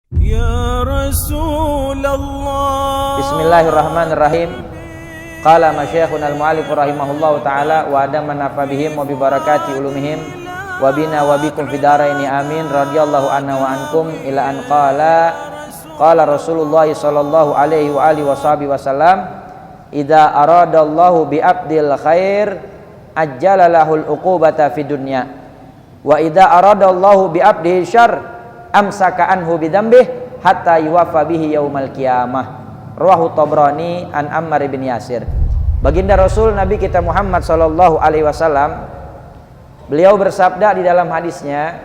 Ya Rasulullah. Bismillahirrahmanirrahim. Qala masyayikhuna al-mu'allif rahimahullahu taala wa adama nafa bihim wa bi barakati ulumihim wa bina wa bikum fid dharaini amin radhiyallahu anna wa ankum ila an qala Rasulullah sallallahu alaihi wa alihi wasallam idza aradallahu bi abdil khair ajjala lahul uqubata fid dunya wa idza aradallahu bi abdihi syarr amsaka anhu bi dzambih hatta yuwaffa bihi yaumal qiyamah. Rawahu Tabrani an Ammar bin Yasir. Baginda Rasul Nabi kita Muhammad sallallahu alaihi wasallam, beliau bersabda di dalam hadisnya,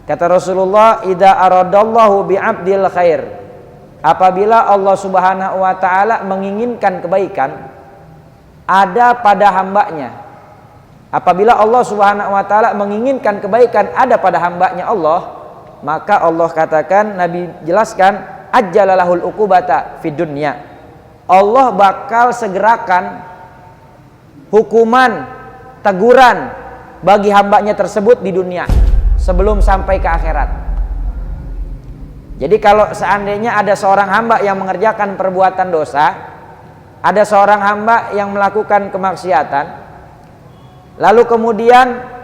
kata Rasulullah, idza aradallahu bi abdil khair, apabila Allah Subhanahu wa taala menginginkan kebaikan ada pada hambanya. Apabila Allah Subhanahu wa taala menginginkan kebaikan ada pada hambanya Allah, maka Allah katakan, Nabi jelaskan, ajjalalahul uqubata fid dunya. Allah bakal segerakan hukuman, teguran bagi hambanya tersebut di dunia sebelum sampai ke akhirat. Jadi kalau seandainya ada seorang hamba yang mengerjakan perbuatan dosa, ada seorang hamba yang melakukan kemaksiatan, lalu kemudian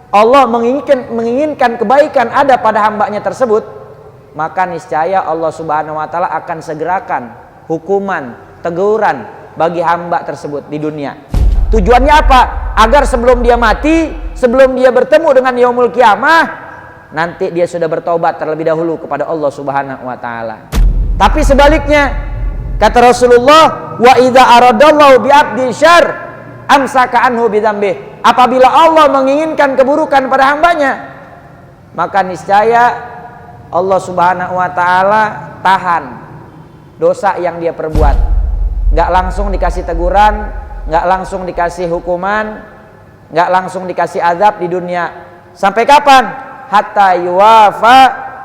Allah menginginkan kebaikan ada pada hambanya tersebut, maka niscaya Allah Subhanahu wa taala akan segerakan hukuman, teguran bagi hamba tersebut di dunia. Tujuannya apa? Agar sebelum dia mati, sebelum dia bertemu dengan yaumul qiyamah, nanti dia sudah bertobat terlebih dahulu kepada Allah Subhanahu wa taala. Tapi sebaliknya, kata Rasulullah, wa idza aradallahu bi abdi syarr amsaka anhu bi dzambih. Apabila Allah menginginkan keburukan pada hambanya, maka niscaya Allah Subhanahu wa taala tahan dosa yang dia perbuat. Enggak langsung dikasih teguran, enggak langsung dikasih hukuman, enggak langsung dikasih azab di dunia. Sampai kapan? Hatta yuwafa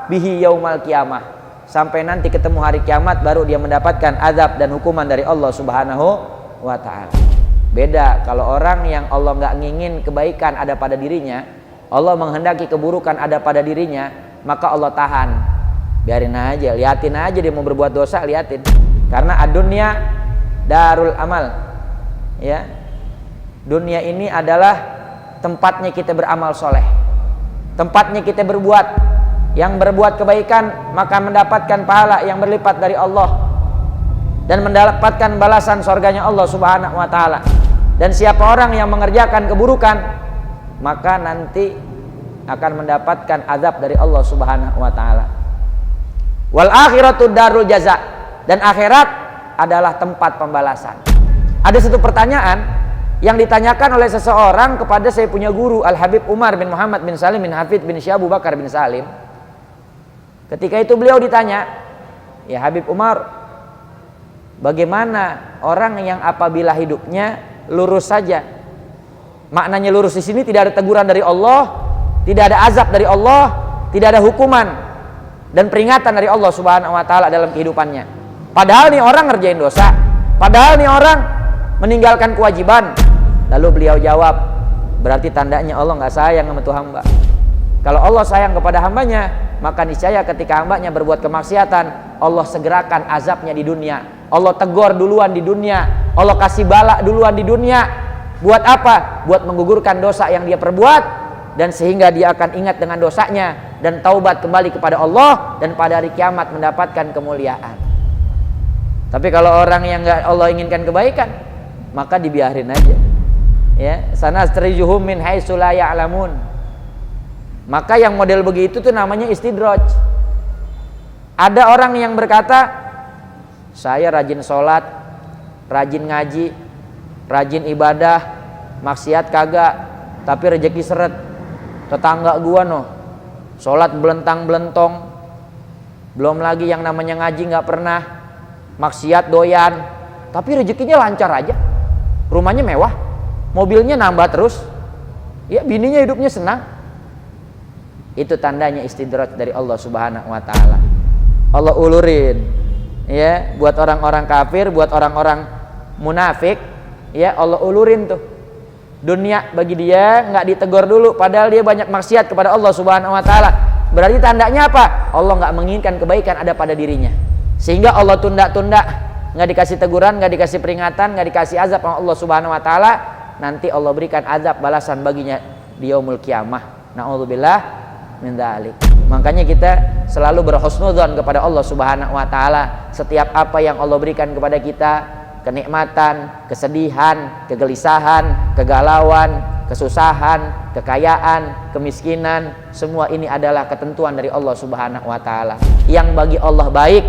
bihi yaumal qiyamah. Sampai nanti ketemu hari kiamat baru dia mendapatkan azab dan hukuman dari Allah Subhanahu wa taala. Beda kalau orang yang Allah enggak ngingin kebaikan ada pada dirinya, Allah menghendaki keburukan ada pada dirinya, maka Allah tahan, biarin aja, liatin aja dia mau berbuat dosa, liatin. Karena ad-dunya darul amal, ya, dunia ini adalah tempatnya kita beramal soleh, tempatnya kita berbuat. Yang berbuat kebaikan maka mendapatkan pahala yang berlipat dari Allah dan mendapatkan balasan surganya Allah Subhanahu wa taala. Dan siapa orang yang mengerjakan keburukan, maka nanti akan mendapatkan azab dari Allah Subhanahu wa taala. Wal akhiratu darul jaza, dan akhirat adalah tempat pembalasan. Ada satu pertanyaan yang ditanyakan oleh seseorang kepada saya punya guru Al-Habib Umar bin Muhammad bin Salim bin Hafid bin Syekh Abu Bakar bin Salim. Ketika itu beliau ditanya, ya Habib Umar, bagaimana orang yang apabila hidupnya lurus saja? Maknanya lurus di sini tidak ada teguran dari Allah, tidak ada azab dari Allah, tidak ada hukuman dan peringatan dari Allah Subhanahu wa taala dalam kehidupannya. Padahal nih orang ngerjain dosa, padahal nih orang meninggalkan kewajiban. Lalu beliau jawab, berarti tandanya Allah nggak sayang sama tuh hamba. Kalau Allah sayang kepada hambanya, maka niscaya ketika hambanya berbuat kemaksiatan, Allah segerakan azabnya di dunia. Allah tegur duluan di dunia, Allah kasih bala duluan di dunia. Buat apa? Buat menggugurkan dosa yang dia perbuat, dan sehingga dia akan ingat dengan dosanya dan taubat kembali kepada Allah, dan pada hari kiamat mendapatkan kemuliaan. Tapi kalau orang yang enggak Allah inginkan kebaikan, maka dibiarin aja. Ya, sanastadrijuhum min haitsu la ya'lamun. Maka yang model begitu tuh namanya istidraj. Ada orang yang berkata, saya rajin sholat, rajin ngaji, rajin ibadah, maksiat kagak, tapi rezeki seret. Tetangga gua noh, sholat belentang-belentong, belum lagi yang namanya ngaji nggak pernah, maksiat doyan, tapi rezekinya lancar aja, rumahnya mewah, mobilnya nambah terus, ya bininya hidupnya senang. Itu tandanya istidraj dari Allah Subhanahu wa taala. Allah ulurin, ya, buat orang-orang kafir, buat orang-orang munafik, ya Allah ulurin tuh. Dunia bagi dia nggak ditegur dulu, padahal dia banyak maksiat kepada Allah Subhanahu wa taala. Berarti tandanya apa? Allah nggak menginginkan kebaikan ada pada dirinya, sehingga Allah tunda-tunda, nggak dikasih teguran, nggak dikasih peringatan, nggak dikasih azab sama Allah Subhanahu Wa Taala. Nanti Allah berikan azab balasan baginya di yaumul kiamah. Na'udzubillah min dzalik. Makanya kita selalu berhusnudzon kepada Allah Subhanahu Wa Taala. Setiap apa yang Allah berikan kepada kita, kenikmatan, kesedihan, kegelisahan, kegalauan, kesusahan, kekayaan, kemiskinan, semua ini adalah ketentuan dari Allah Subhanahu Wa Taala. Yang bagi Allah baik,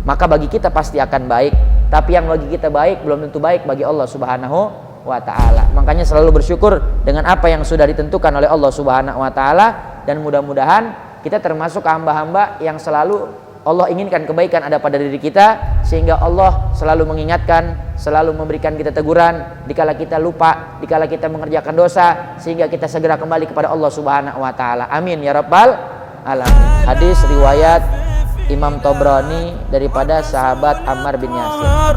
maka bagi kita pasti akan baik. Tapi yang bagi kita baik belum tentu baik bagi Allah Subhanahu Wa Taala. Makanya selalu bersyukur dengan apa yang sudah ditentukan oleh Allah Subhanahu Wa Taala, dan mudah-mudahan kita termasuk hamba-hamba yang selalu Allah inginkan kebaikan ada pada diri kita, sehingga Allah selalu mengingatkan, selalu memberikan kita teguran dikala kita lupa, dikala kita mengerjakan dosa, sehingga kita segera kembali kepada Allah Subhanahu Wa Taala. Amin ya rabbal alamin. Hadis riwayat Imam Tabrani daripada sahabat Ammar bin Yasir.